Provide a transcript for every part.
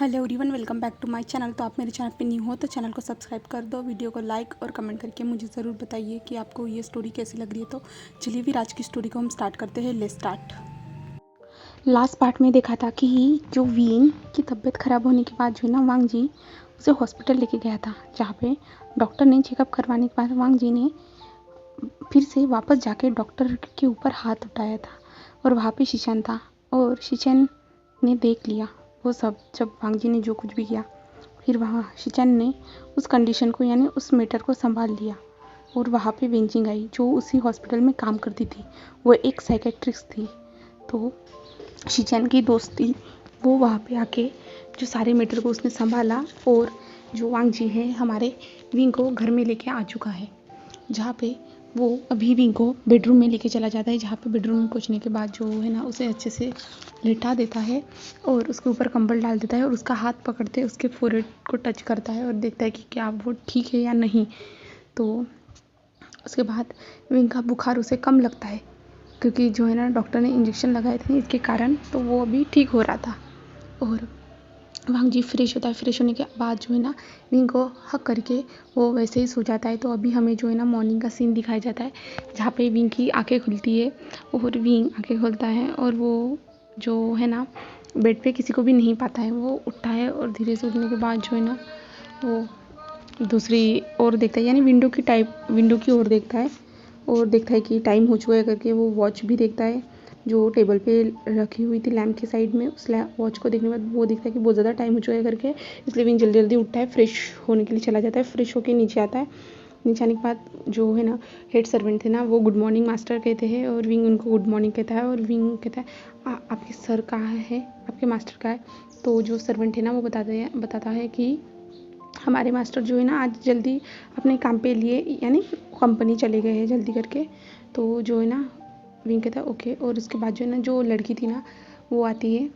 Hello everyone, welcome back to my channel. तो आप मेरे चैनल पे न्यू हो तो चैनल को सब्सक्राइब कर दो, वीडियो को लाइक और कमेंट करके मुझे ज़रूर बताइए कि आपको ये स्टोरी कैसी लग रही है। तो चलिए फिर आज की स्टोरी को हम स्टार्ट करते हैं। Let's start. लास्ट पार्ट में देखा था कि जो वीन की तबीयत ख़राब होने के बाद जो है ना, वांग जी उसे हॉस्पिटल लेके गया था, जहाँ पे डॉक्टर ने चेकअप करवाने के बाद वांग जी ने फिर से वापस जाके डॉक्टर के ऊपर हाथ उठाया था। और वहाँ पे शिचन था और शिचन ने देख लिया वो सब, जब वांग जी ने जो कुछ भी किया। फिर वहाँ शिचन ने उस कंडीशन को यानी उस मैटर को संभाल लिया। और वहाँ पे वेंजिंग आई जो उसी हॉस्पिटल में काम करती थी, वो एक साइकेट्रिस्ट थी। तो शिचन की दोस्त थी वो, वहाँ पे आके जो सारे मैटर को उसने संभाला। और जो वांग जी है हमारे विंग को घर में लेके आ चुका है, जहाँ पे वो अभी विंग को बेडरूम में लेके चला जाता है, जहाँ पे बेडरूम में पहुँचने के बाद जो है ना, उसे अच्छे से लिटा देता है और उसके ऊपर कंबल डाल देता है और उसका हाथ पकड़ते उसके फोrehead को टच करता है और देखता है कि क्या वो ठीक है या नहीं। तो उसके बाद विंग का बुखार उसे कम लगता है, क्योंकि जो है ना डॉक्टर ने इंजेक्शन लगाए थे इसके कारण, तो वो अभी ठीक हो रहा था। और वांग जी फ्रेश होता है। फ्रेश होने के बाद जो है ना, विंग को हक करके वो वैसे ही सो जाता है। तो अभी हमें जो है ना मॉर्निंग का सीन दिखाया जाता है, जहाँ पे विंग की आंखें खुलती है और विंग आंखें खोलता है और वो जो है ना बेड पे किसी को भी नहीं पाता है। वो उठता है और धीरे से उठने के बाद जो है ना, वो दूसरी ओर देखता है, यानी विंडो की ओर देखता है और देखता है कि टाइम हो चुका है करके। वो वॉच भी देखता है जो टेबल पे रखी हुई थी लैम्प के साइड में। उस वॉच को देखने के बाद वो देखता है कि बहुत ज़्यादा टाइम हो चुका है करके। इसलिए विंग जल्दी जल्दी उठता है, फ्रेश होने के लिए चला जाता है। फ्रेश होके नीचे आता है। नीचे आने के बाद जो है ना हेड सर्वेंट थे ना, वो गुड मॉर्निंग मास्टर कहते हैं और विंग उनको गुड मॉर्निंग कहता है। और विंग कहता है आपके सर कहाँ है, आपके मास्टर कहाँ है। तो जो सर्वेंट है ना वो बताता है कि हमारे मास्टर जो है ना आज जल्दी अपने काम पे लिए, यानी कंपनी चले गए हैं जल्दी करके। तो जो है ना विंग कहता है ओके। और उसके बाद जो है ना, जो लड़की थी ना वो आती है,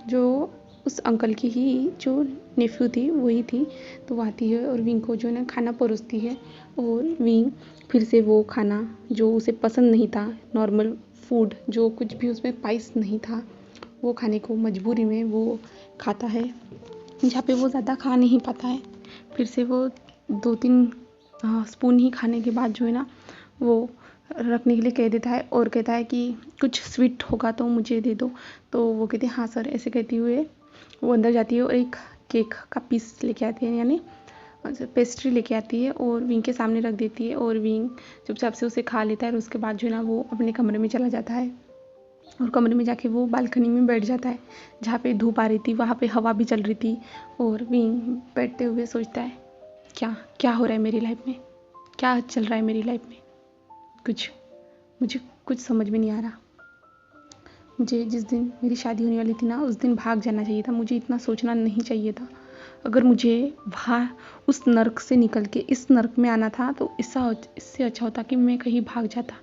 जो उस अंकल की ही जो नेफ्यू थी वही थी। तो वो आती है और विंग को जो है ना खाना परोसती है। और विंग फिर से वो खाना जो उसे पसंद नहीं था, नॉर्मल फूड जो कुछ भी उसमें स्पाइस नहीं था, वो खाने को मजबूरी में वो खाता है, जहाँ पे वो ज़्यादा खा नहीं पाता है। फिर से वो 2-3 स्पून ही खाने के बाद जो है ना वो रखने के लिए कह देता है और कहता है कि कुछ स्वीट होगा तो मुझे दे दो। तो वो कहते हैं हाँ सर। ऐसे कहती हुए वो अंदर जाती है और एक केक का पीस लेके आती है, यानी पेस्ट्री लेके आती है और विंग के सामने रख देती है। और विंग चुपचाप से उसे खा लेता है और उसके बाद जो है ना वो अपने कमरे में चला जाता है। और कमरे में जाके वो बालकनी में बैठ जाता है, जहाँ पे धूप आ रही थी, वहाँ पे हवा भी चल रही थी। और विंग बैठते हुए सोचता है क्या क्या हो रहा है मेरी लाइफ में, क्या चल रहा है मेरी लाइफ में। मुझे कुछ समझ में नहीं आ रहा। मुझे जिस दिन मेरी शादी होने वाली थी ना, उस दिन भाग जाना चाहिए था। मुझे इतना सोचना नहीं चाहिए था। अगर मुझे वहाँ उस नर्क से निकल के इस नर्क में आना था तो इससे अच्छा होता कि मैं कहीं भाग जाता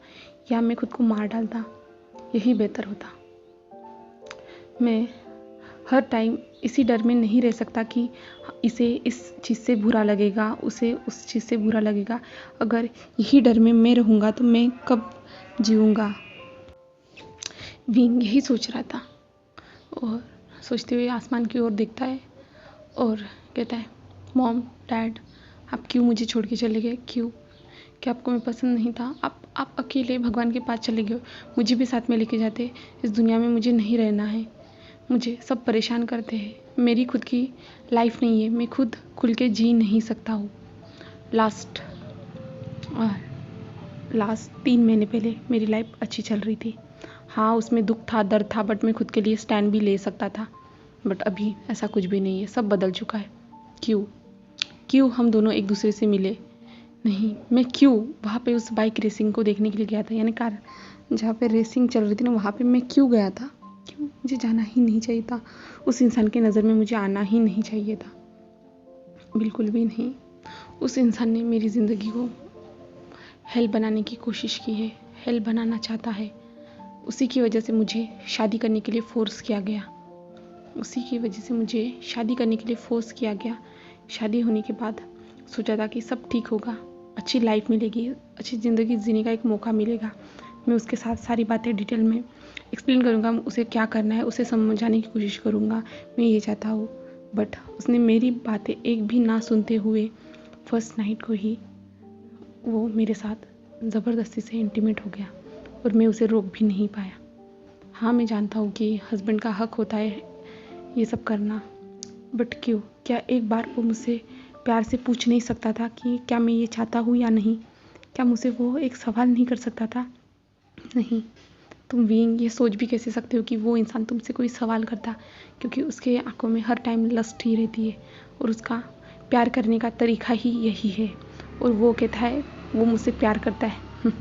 या मैं खुद को मार डालता। यही बेहतर होता। मैं हर टाइम इसी डर में नहीं रह सकता कि इसे इस चीज़ से बुरा लगेगा, उसे उस चीज़ से बुरा लगेगा। अगर यही डर में मैं रहूँगा तो मैं कब जीऊँगा। विंग यही सोच रहा था और सोचते हुए आसमान की ओर देखता है और कहता है मॉम डैड, आप क्यों मुझे छोड़ के चले गए, क्यों? क्या आपको मैं पसंद नहीं था? आप अकेले भगवान के पास चले गए, मुझे भी साथ में लेके जाते। इस दुनिया में मुझे नहीं रहना है। मुझे सब परेशान करते हैं। मेरी खुद की लाइफ नहीं है, मैं खुद खुल के जी नहीं सकता हूँ। लास्ट 3 महीने पहले मेरी लाइफ अच्छी चल रही थी। हाँ, उसमें दुख था, दर्द था, बट मैं खुद के लिए स्टैंड भी ले सकता था। बट अभी ऐसा कुछ भी नहीं है, सब बदल चुका है। क्यों हम दोनों एक दूसरे से मिले नहीं? मैं क्यों वहाँ पे उस बाइक रेसिंग को देखने के लिए गया था, यानी कार जहाँ पे रेसिंग चल रही थी ना, वहाँ पे मैं क्यों गया था? क्यों? मुझे जाना ही नहीं चाहिए था। उस इंसान की नज़र में मुझे आना ही नहीं चाहिए था, बिल्कुल भी नहीं। उस इंसान ने मेरी ज़िंदगी को हेल बनाने की कोशिश की है, हेल बनाना चाहता है। उसी की वजह से मुझे शादी करने के लिए फोर्स किया गया। शादी होने के बाद सोचा था कि सब ठीक होगा, अच्छी लाइफ मिलेगी, अच्छी ज़िंदगी जीने का एक मौका मिलेगा। मैं उसके साथ सारी बातें डिटेल में एक्सप्लेन करूँगा, उसे क्या करना है उसे समझाने की कोशिश करूँगा। मैं ये चाहता हूँ, बट उसने मेरी बातें एक भी ना सुनते हुए फर्स्ट नाइट को ही वो मेरे साथ ज़बरदस्ती से इंटीमेट हो गया और मैं उसे रोक भी नहीं पाया। हाँ, मैं जानता हूँ कि हस्बैंड का हक होता है ये सब करना, बट क्यों? क्या एक बार वो मुझसे प्यार से पूछ नहीं सकता था कि क्या मैं ये चाहता हूँ या नहीं? क्या मुझसे वो एक सवाल नहीं कर सकता था? नहीं। तुम बीइंग ये सोच भी कैसे सकते हो कि वो इंसान तुमसे कोई सवाल करता, क्योंकि उसके आंखों में हर टाइम लस्ट ही रहती है और उसका प्यार करने का तरीका ही यही है और वो कहता है वो मुझसे प्यार करता है।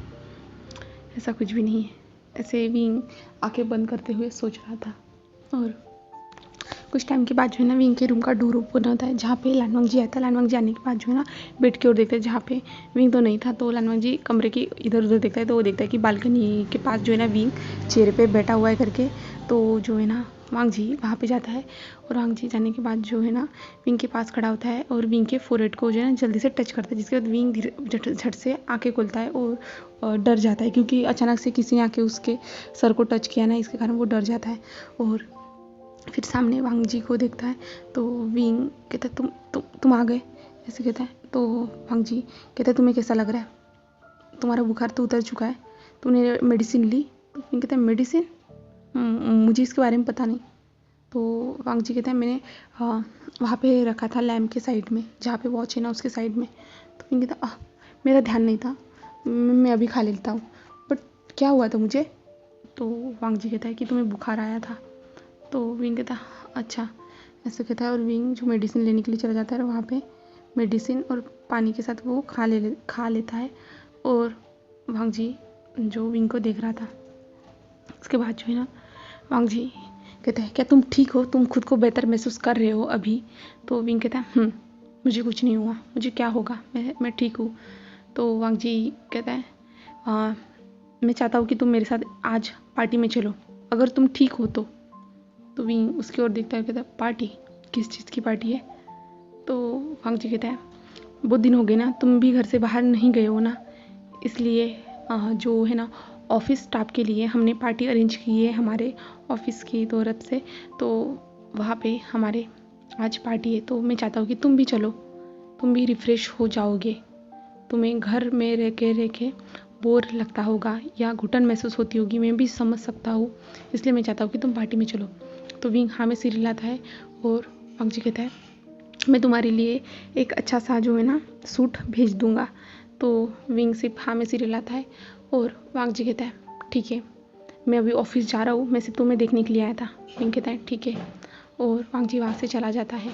ऐसा कुछ भी नहीं है। ऐसे बीइंग आंखें बंद करते हुए सोच रहा था और कुछ टाइम के बाद जो है ना विंग के रूम का डोर ओपन होता है जहाँ पे लानवांग जी आता है। लानवांग जी आने के बाद जो है ना बेड की ओर देखता है जहाँ पे विंग तो नहीं था, तो लानवांग जी कमरे की इधर उधर देखता है तो वो देखता है कि बालकनी के पास जो है ना विंग चेयर पे बैठा हुआ है करके। तो जो है ना वांग जी वहाँ पे जाता है और वांग जी जाने के बाद जो है ना विंग के पास खड़ा होता है और विंग के फोरहेड को जो है ना जल्दी से टच करता है, जिसके बाद विंग धीरे झट से आंखें खोलता है और डर जाता है क्योंकि अचानक से किसी ने आके उसके सर को टच किया ना, इसके कारण वो डर जाता है। और फिर सामने वांग जी को देखता है तो विंग कहता है तुम आ गए, ऐसे कहता है। तो वांग जी कहता है तुम्हें कैसा लग रहा है? तुम्हारा बुखार तो उतर चुका है, तूने मेडिसिन ली? तो विंग कहता है मेडिसिन? मुझे इसके बारे में पता नहीं। तो वांग जी कहता है मैंने वहाँ पे रखा था लैम्प के साइड में, जहाँ पे वॉच है ना उसके साइड में। तो विंग कहता मेरा ध्यान नहीं था, मैं अभी खा लेता हूँ, बट क्या हुआ था मुझे? तो वांग जी कहता है कि तुम्हें बुखार आया था। तो विंग कहता अच्छा, ऐसे कहता है और विंग जो मेडिसिन लेने के लिए चला जाता है वहाँ पे मेडिसिन और पानी के साथ वो खा लेता है। और वांग जी जो विंग को देख रहा था, उसके बाद जो है ना वांग जी कहता है क्या तुम ठीक हो? तुम खुद को बेहतर महसूस कर रहे हो अभी? तो विंग कहता है मुझे कुछ नहीं हुआ, मुझे क्या होगा, मैं ठीक हूँ। तो वांग जी कहता है मैं चाहता हूँ कि तुम मेरे साथ आज पार्टी में चलो, अगर तुम ठीक हो तो विंग उसकी ओर देखता है, कहता है पार्टी? किस चीज़ की पार्टी है? तो वांग जी कहता है बहुत दिन हो गए ना, तुम भी घर से बाहर नहीं गए हो ना, इसलिए जो है ना ऑफिस स्टाफ के लिए हमने पार्टी अरेंज की है हमारे ऑफिस की तरफ से। तो वहाँ पे हमारे आज पार्टी है, तो मैं चाहता हूँ कि तुम भी चलो, तुम भी रिफ़्रेश हो जाओगे। तुम्हें घर में रह के बोर लगता होगा या घुटन महसूस होती होगी, मैं भी समझ सकता हूँ, इसलिए मैं चाहता हूँ कि तुम पार्टी में चलो। तो विंग हाँ में सिर हिलाता है और वांग जी कहता है मैं तुम्हारे लिए एक अच्छा सा जो है ना सूट भेज दूँगा। तो विंग सिर्फ हाँ में सिर हिलाता है और वांग जी कहता है ठीक है, मैं अभी ऑफिस जा रहा हूँ, मैं सिर्फ तुम्हें देखने के लिए आया था। विंग कहता है ठीक है और वांग जी वहाँ से चला जाता है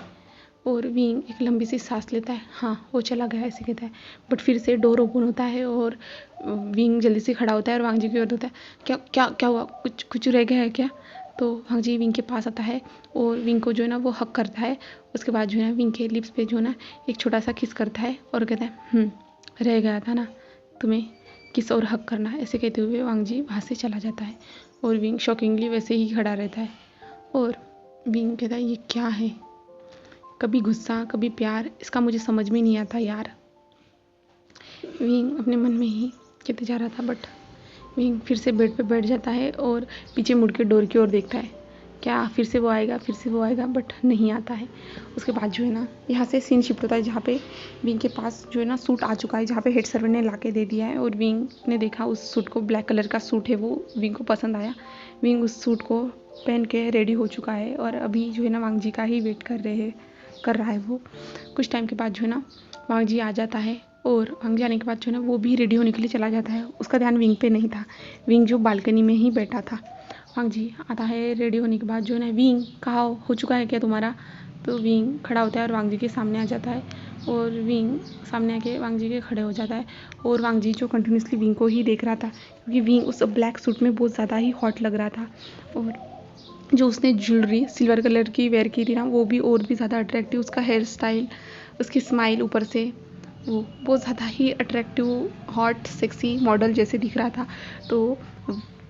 और विंग एक लंबी सी सांस लेता है, हाँ वो चला गया ऐसे कहता है। बट फिर से डोर ओपन होता है और विंग जल्दी से खड़ा होता है और वांग जी की ओर होता है क्या क्या क्या हुआ, कुछ रह गया है क्या? तो वांग जी विंग के पास आता है और विंग को जो है ना वो हक करता है। उसके बाद जो है ना विंग के लिप्स पे जो है ना एक छोटा सा किस करता है और कहता है रह गया था ना तुम्हें किस और हक करना, ऐसे कहते हुए वांग जी वहाँ से चला जाता है और विंग शॉकिंगली वैसे ही खड़ा रहता है। और विंग कहता है ये क्या है, कभी गुस्सा कभी प्यार, इसका मुझे समझ में नहीं आता यार। विंग अपने मन में ही कहते जा रहा था, बट विंग फिर से बेड पे बैठ जाता है और पीछे मुड़ के डोर की ओर देखता है क्या फिर से वो आएगा, बट नहीं आता है। उसके बाद जो है ना यहाँ से सीन शिफ्ट होता है जहाँ पे विंग के पास जो है ना सूट आ चुका है, जहाँ पे हेड सर्वेंट ने ला के दे दिया है और विंग ने देखा उस सूट को, ब्लैक कलर का सूट है, वो विंग को पसंद आया। विंग उस सूट को पहन के रेडी हो चुका है और अभी जो है ना वांग जी का ही वेट कर रहा है वो। कुछ टाइम के बाद जो है ना वांग जी आ जाता है और वांग जी आने के बाद जो है ना वो भी रेडी होने के लिए चला जाता है। उसका ध्यान विंग पे नहीं था, विंग जो बालकनी में ही बैठा था। वांग जी आता है रेडी होने के बाद जो है ना विंग कहाँ हो चुका है क्या तुम्हारा? तो विंग खड़ा होता है और वांग जी के सामने आ जाता है और विंग सामने आके वांग जी के खड़े हो जाता है और वांग जी जो कंटिन्यूसली विंग को ही देख रहा था क्योंकि विंग उस ब्लैक सूट में बहुत ज़्यादा ही हॉट लग रहा था और जो उसने ज्वेलरी सिल्वर कलर की वेयर की थी ना वो भी और भी ज़्यादा अट्रैक्टिव, उसका हेयर स्टाइल, उसकी स्माइल ऊपर से वो बहुत ज़्यादा ही अट्रैक्टिव हॉट सेक्सी मॉडल जैसे दिख रहा था। तो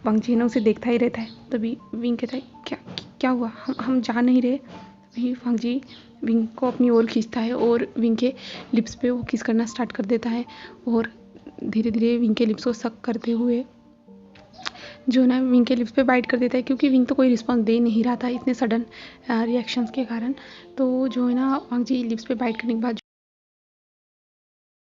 वांग जी ना उसे देखता ही रहता है। तभी विंग कहता है क्या हुआ, हम जा नहीं रहे? तभी वांग जी विंग को अपनी ओर खींचता है और विंग के लिप्स पे वो किस करना स्टार्ट कर देता है और धीरे धीरे विंग के लिप्स को सक करते हुए जो है ना विंग के लिप्स पे बाइट कर देता है, क्योंकि विंग तो कोई रिस्पॉन्स दे नहीं रहा था इतने सडन रिएक्शंस के कारण। तो जो है ना वांग जी लिप्स पे बाइट करने के बाद